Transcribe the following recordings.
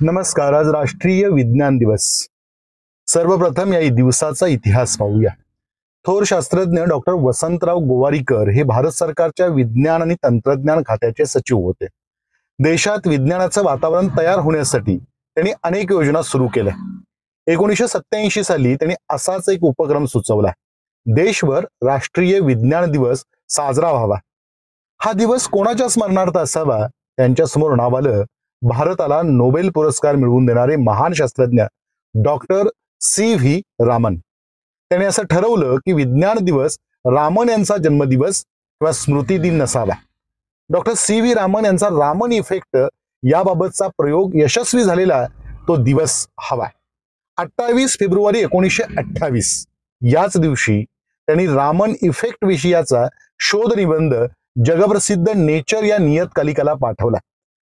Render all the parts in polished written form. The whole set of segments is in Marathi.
नमस्कार. आज राष्ट्रीय विज्ञान दिवस. सर्वप्रथम या दिवसाचा इतिहास पाहूया. थोर शास्त्रज्ञ डॉक्टर वसंतराव गोवारीकर हे भारत सरकारच्या विज्ञान आणि तंत्रज्ञान खात्याचे सचिव होते. देशात विज्ञानाचं वातावरण तयार होण्यासाठी त्यांनी अनेक योजना सुरू केल्या. 1987 साली त्यांनी असाच एक उपक्रम सुचवला. देशभर राष्ट्रीय विज्ञान दिवस साजरा व्हावा. हा दिवस कोणाच्या स्मरणार्थ असावा? त्यांच्या समोर नाव आलं भारताला नोबेल पुरस्कार मिळवून देणारे महान शास्त्रज्ञ डॉक्टर सी.व्ही. रामन. त्याने असं ठरवलं की विज्ञान दिवस रामन यांचा जन्मदिवस किंवा स्मृती दिन नसावा. डॉक्टर सी.व्ही. रामन यांचा रामन इफेक्ट याबाबतचा प्रयोग यशस्वी झालेला तो दिवस हवा. 28 फेब्रुवारी 1928 याच दिवशी त्यांनी रामन इफेक्ट विषयाचा शोध निबंध जगप्रसिद्ध नेचर या नियतकालिकाला पाठवला.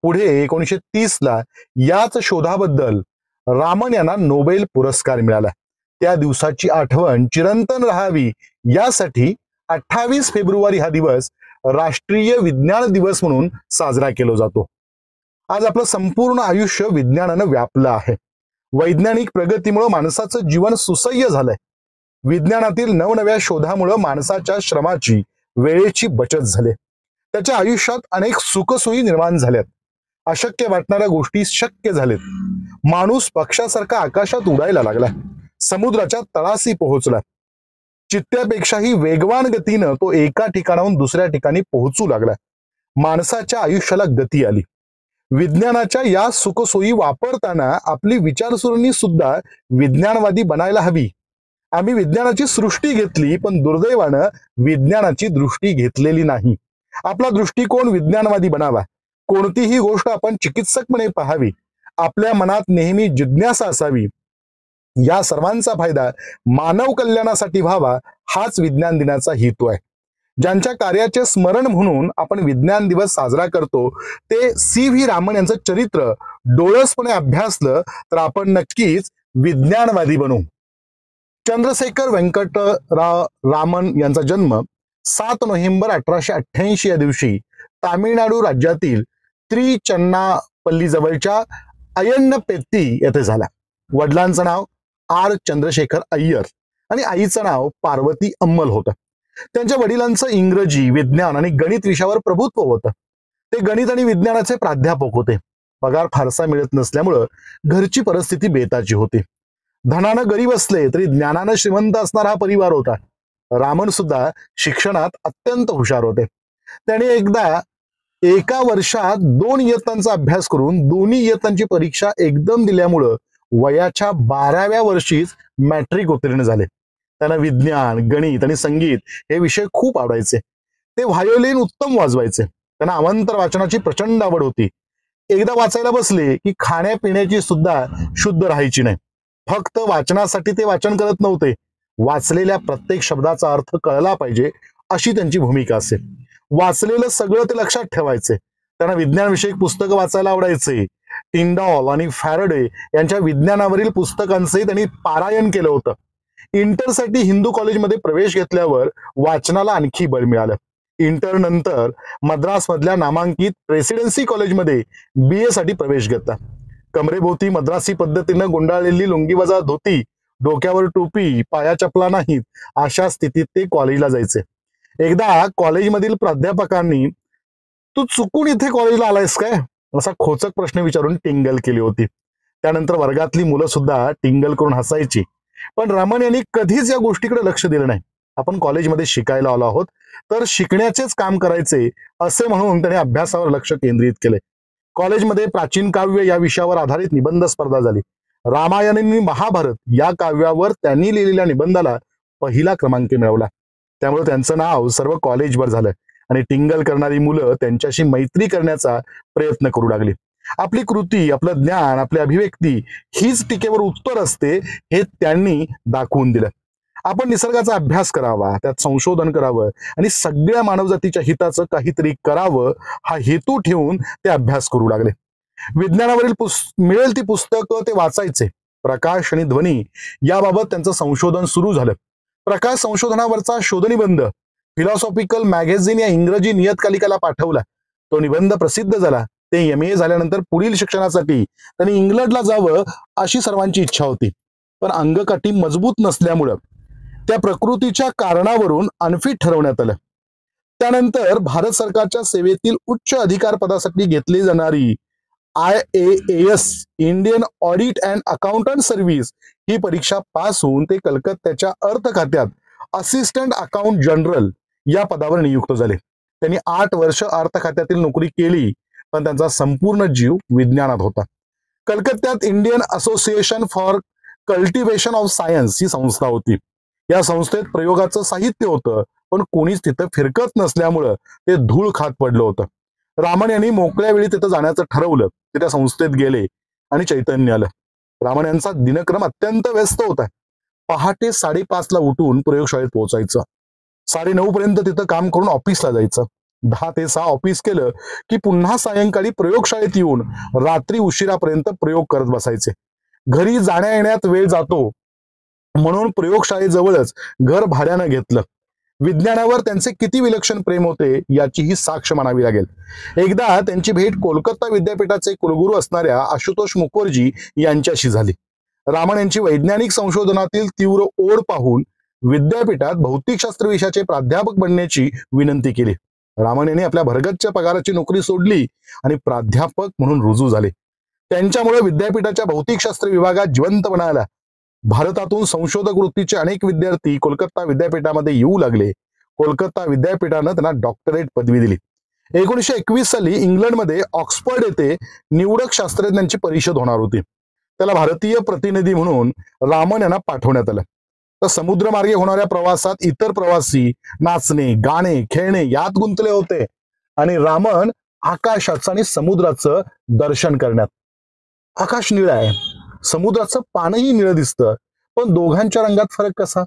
पुढे 1930 ला याच शोधाबद्दल रामन यांना नोबेल पुरस्कार मिळाला. त्या दिवसाची आठवण चिरंतन राहावी यासाठी 28 फेब्रुवारी हा दिवस राष्ट्रीय विज्ञान दिवस म्हणून साजरा केला जातो. आज आपलं संपूर्ण आयुष्य विज्ञानानं व्यापलं आहे. वैज्ञानिक प्रगतीमुळे माणसाचं जीवन सुसह्य झालंय. विज्ञानातील नवनव्या शोधामुळे माणसाच्या श्रमाची वेळेची बचत झाली. त्याच्या आयुष्यात अनेक सुखसोयी निर्माण झाल्यात. अशक्य वाटणाऱ्या गोष्टी शक्य झालेत. माणूस पक्षासारखा आकाशात उडायला लागला. समुद्राच्या तळाशी पोहोचला. चित्त्यापेक्षाही वेगवान गतीनं तो एका ठिकाणाहून दुसऱ्या ठिकाणी पोहोचू लागला. माणसाच्या आयुष्याला गती आली. विज्ञानाच्या या सुखसोयी वापरताना आपली विचारसरणी सुद्धा विज्ञानवादी बनायला हवी. आम्ही विज्ञानाची सृष्टी घेतली, पण दुर्दैवानं विज्ञानाची दृष्टी घेतलेली नाही. आपला दृष्टिकोन विज्ञानवादी बनावा. कोणतीही गोष्ट आपण चिकित्सकपणे पाहावी. आपल्या मनात नेहमी जिज्ञासा असावी. या सर्वांचा फायदा मानव कल्याणासाठी व्हावा हाच विज्ञान दिनाचा हेतू आहे. ज्यांच्या कार्याचे स्मरण म्हणून आपण विज्ञान दिवस साजरा करतो ते सी.व्ही. रामन यांचं चरित्र डोळसपणे अभ्यासलं तर आपण नक्कीच विज्ञानवादी बनू. चंद्रशेखर वेंकटराव रामन यांचा जन्म 7 नोव्हेंबर 1888 या दिवशी तामिळनाडू राज्यातील त्रिचन्नापल्ली जवळच्या अय्यनपेत्ती येथे झाला. वडिलांचं नाव आर. चंद्रशेखर अय्यर आणि आईचं नाव पार्वती अम्मल होतं. त्यांच्या वडिलांचं इंग्रजी, विज्ञान आणि गणित विषयावर प्रभुत्व होतं. ते गणित आणि विज्ञानाचे प्राध्यापक होते. पगार फारसा मिळत नसल्यामुळं घरची परिस्थिती बेताची होती. धनानं गरीब असले तरी ज्ञानानं श्रीमंत असणारा हा परिवार होता. रामन सुद्धा शिक्षणात अत्यंत हुशार होते. त्याने एकदा एका वर्षात 2 इयत्तांचा अभ्यास करून दोन्ही इयत्तांची परीक्षा एकदम दिल्यामुळं वयाच्या 12व्या वर्षीच मॅट्रिक उत्तीर्ण झाले. त्यांना विज्ञान, गणित आणि संगीत हे विषय खूप आवडायचे. ते व्हायोलिन उत्तम वाजवायचे. त्यांना अवांतर वाचनाची प्रचंड आवड होती. एकदा वाचायला बसले की खाण्यापिण्याची सुद्धा शुद्ध राहायची नाही. फक्त वाचनासाठी ते वाचन करत नव्हते. वाचलेल्या प्रत्येक शब्दाचा अर्थ कळला पाहिजे अशी त्यांची भूमिका असे. वाचलेलं सगळं ते लक्षात ठेवायचे. त्यांना विज्ञानविषयक पुस्तकं वाचायला आवडायचे. टिंडॉल आणि फॅरेडे यांच्या विज्ञानावरील पुस्तकांचे त्यांनी पारायण केलं होतं. इंटरसाठी हिंदू कॉलेजमध्ये प्रवेश घेतल्यावर वाचनाला आणखी बळ मिळालं. इंटर नंतर मद्रास मधल्या नामांकित प्रेसिडेन्सी कॉलेजमध्ये BA साठी प्रवेश घेतला. कमरेभोवती मद्रासी पद्धतीनं गुंडाळलेली लुंगीवजा धोती, डोक्यावर टोपी, पाया चपला नाहीत अशा स्थितीत ते कॉलेजला जायचे. एकदा कॉलेजमधील प्राध्यापकांनी तू चुकून इथे कॉलेजला आलायस काय असा खोचक प्रश्न विचारून टिंगल केली होती. त्यानंतर वर्गातली मुलं सुद्धा टिंगल करून हसायची. पण रामन यांनी कधीच या गोष्टीकडे लक्ष दिलं नाही. आपण कॉलेजमध्ये शिकायला आलो आहोत तर शिकण्याचेच काम करायचे असे म्हणून त्याने अभ्यासावर लक्ष केंद्रित केले. कॉलेजमध्ये प्राचीन काव्य या विषयावर आधारित निबंध स्पर्धा झाली. रामायण आणि महाभारत या काव्यावर त्यांनी लिहिलेल्या निबंधाला पहिला क्रमांक मिळवला. त्यामुळे त्यांचं नाव सर्व कॉलेजवर झालं आणि टिंगल करणारी मुलं त्यांच्याशी मैत्री करण्याचा प्रयत्न करू लागली. आपली कृती, आपलं ज्ञान, आपली अभिव्यक्ती हीच टीकेवर उत्तर असते हे त्यांनी दाखवून दिलं. आपण निसर्गाचा अभ्यास करावा, त्यात संशोधन करावं आणि सगळ्या मानवजातीच्या हिताचं काहीतरी करावं हा हेतू ठेवून ते अभ्यास करू लागले. विज्ञानावरील मिळेल ती पुस्तकं ते वाचायचे. प्रकाश आणि ध्वनी याबाबत त्यांचं संशोधन सुरू झालं. प्रकाश संशोधनावरचा शोधनिबंध फिलॉसॉफिकल मॅगझिन या इंग्रजी नियतकालिकाला पाठवला. तो निबंध प्रसिद्ध झाला. ते MA झाल्यानंतर पुढील शिक्षणासाठी त्यांनी इंग्लंडला जावं अशी सर्वांची इच्छा होती, पण अंगकाठी मजबूत नसल्यामुळं त्या प्रकृतीच्या कारणावरून अनफिट ठरवण्यात आलं. त्यानंतर भारत सरकारच्या सेवेतील उच्च अधिकार पदासाठी घेतली जाणारी IAAS Indian audit and accountant service ही परीक्षा पास होऊन ते कलकत्त्याच्या अर्थ खात्यात असिस्टंट अकाउंट जनरल या पदावर नियुक्त झाले. त्यांनी 8 वर्ष अर्थ खात्यातील नोकरी केली, पण त्यांचा संपूर्ण जीव विज्ञानात होता. कलकत्त्यात Indian association for cultivation of science ही संस्था होती. या संस्थेत प्रयोगाचं साहित्य होतं, पण कोणीच तिथं फिरकत नसल्यामुळं ते धूळ खात पडलं होतं. रामन यांनी मोकळ्या वेळी तिथं जाण्याचं ठरवलं. ते त्या संस्थेत गेले आणि चैतन्य आलं. रामन यांचा दिनक्रम अत्यंत व्यस्त होता. पहाटे 5:30 ला उठून प्रयोगशाळेत पोहोचायचं, 9:30 पर्यंत तिथं काम करून ऑफिसला जायचं, 10 ते 6 ऑफिस केलं की पुन्हा सायंकाळी प्रयोगशाळेत येऊन रात्री उशिरापर्यंत प्रयोग करत बसायचे. घरी जाण्या येण्यात वेळ जातो म्हणून प्रयोगशाळेजवळच घर भाड्यानं घेतलं. विज्ञानावर त्यांचे किती विलक्षण प्रेम होते याची ही साक्ष म्हणावी लागेल. एकदा त्यांची भेट कोलकाता विद्यापीठाचे कुलगुरू असणाऱ्या आशुतोष मुखर्जी यांच्याशी झाली. रामन यांची वैज्ञानिक संशोधनातील तीव्र ओढ पाहून विद्यापीठात भौतिकशास्त्र विषयाचे प्राध्यापक बनण्याची विनंती केली. रामन यांनी आपल्या भरगच्च पगाराची नोकरी सोडली आणि प्राध्यापक म्हणून रुजू झाले. त्यांच्यामुळे विद्यापीठाच्या भौतिकशास्त्र विभागात जिवंतपणा आला. भारतातून संशोधक वृत्तीचे अनेक विद्यार्थी कोलकाता विद्यापीठामध्ये येऊ लागले. कोलकाता विद्यापीठानं त्यांना डॉक्टरेट पदवी दिली. 1921 साली इंग्लंडमध्ये ऑक्सफर्ड येथे निवडक शास्त्रज्ञांची परिषद होणार होती. त्याला भारतीय प्रतिनिधी म्हणून रामन यांना पाठवण्यात आलं. तर समुद्रमार्गे होणाऱ्या प्रवासात इतर प्रवासी नाचणे, गाणे, खेळणे यात गुंतले होते आणि रामन आकाशाचं आणि समुद्राचं दर्शन करण्यात. आकाश निळं आहे, समुद्राचं पानही निळं दिसतं, पण दोघांच्या रंगात फरक कसा,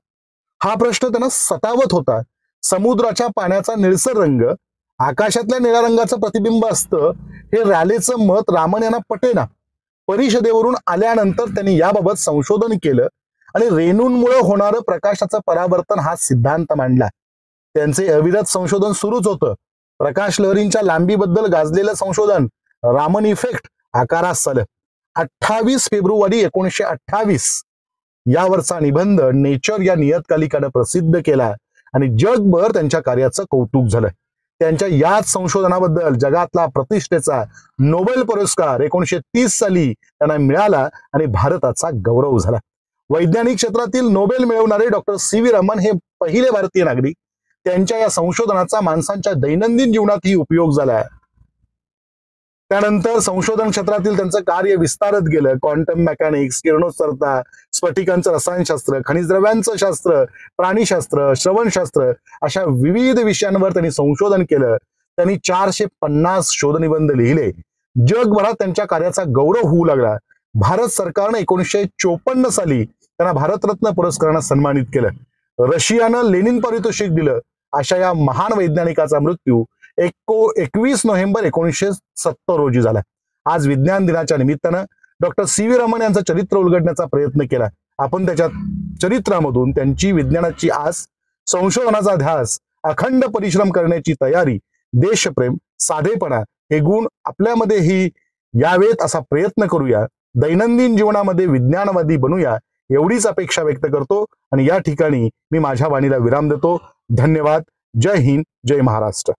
हा प्रश्न त्यांना सतावत होता. समुद्राच्या पाण्याचा निळसर रंग आकाशातल्या निळ्या रंगाचं प्रतिबिंब असतं, हे रॅलेचं मत रामन यांना पटेना. परिषदेवरून आल्यानंतर त्यांनी याबाबत संशोधन केलं आणि रेणूंमुळे होणारं प्रकाशाचं परावर्तन हा सिद्धांत मांडला. त्यांचे अविरत संशोधन सुरूच होतं. प्रकाश लहरींच्या लांबीबद्दल गाजलेलं संशोधन रामन इफेक्ट आकारास आलं. 28 फेब्रुवारी 1928 यावरचा निबंध नेचर या नियतकालिकानं प्रसिद्ध केला आणि जगभर त्यांच्या कार्याचं कौतुक झालं. त्यांच्या याच संशोधनाबद्दल जगातला प्रतिष्ठेचा नोबेल पुरस्कार 1930 साली त्यांना मिळाला आणि भारताचा गौरव झाला. वैज्ञानिक क्षेत्रातील नोबेल मिळवणारे डॉक्टर CV रमन हे पहिले भारतीय नागरिक. त्यांच्या या संशोधनाचा माणसांच्या दैनंदिन जीवनातही उपयोग झाला. त्यानंतर संशोधन क्षेत्रातील त्यांचं कार्य विस्तारत गेलं. क्वांटम मेकॅनिक्स, किरणोत्सर्गता, स्फटिकांचं रसायनशास्त्र, खनिज द्रव्यांचं शास्त्र, प्राणीशास्त्र, श्रवणशास्त्र अशा विविध विषयांवर त्यांनी संशोधन केलं. त्यांनी 450 शोधनिबंध लिहिले. जगभरात त्यांच्या कार्याचा गौरव होऊ लागला. भारत सरकारनं 1954 साली त्यांना भारतरत्न पुरस्कारानं सन्मानित केलं. रशियानं लेनिन पारितोषिक दिलं. अशा या महान वैज्ञानिकाचा मृत्यू 21 नोव्हेंबर 1970 रोजी झाला. आज विज्ञान दिनाच्या निमित्तानं डॉक्टर CV रमन यांचं चरित्र उलगडण्याचा प्रयत्न केला. आपण त्याच्या चरित्रामधून त्यांची विज्ञानाची आस, संशोधनाचा ध्यास, अखंड परिश्रम करण्याची तयारी, देशप्रेम, साधेपणा हे गुण आपल्यामध्येही यावेत असा प्रयत्न करूया. दैनंदिन जीवनामध्ये विज्ञानवादी बनूया एवढीच अपेक्षा व्यक्त करतो आणि या ठिकाणी मी माझ्या वाणीला विराम देतो. धन्यवाद. जय हिंद, जय महाराष्ट्र.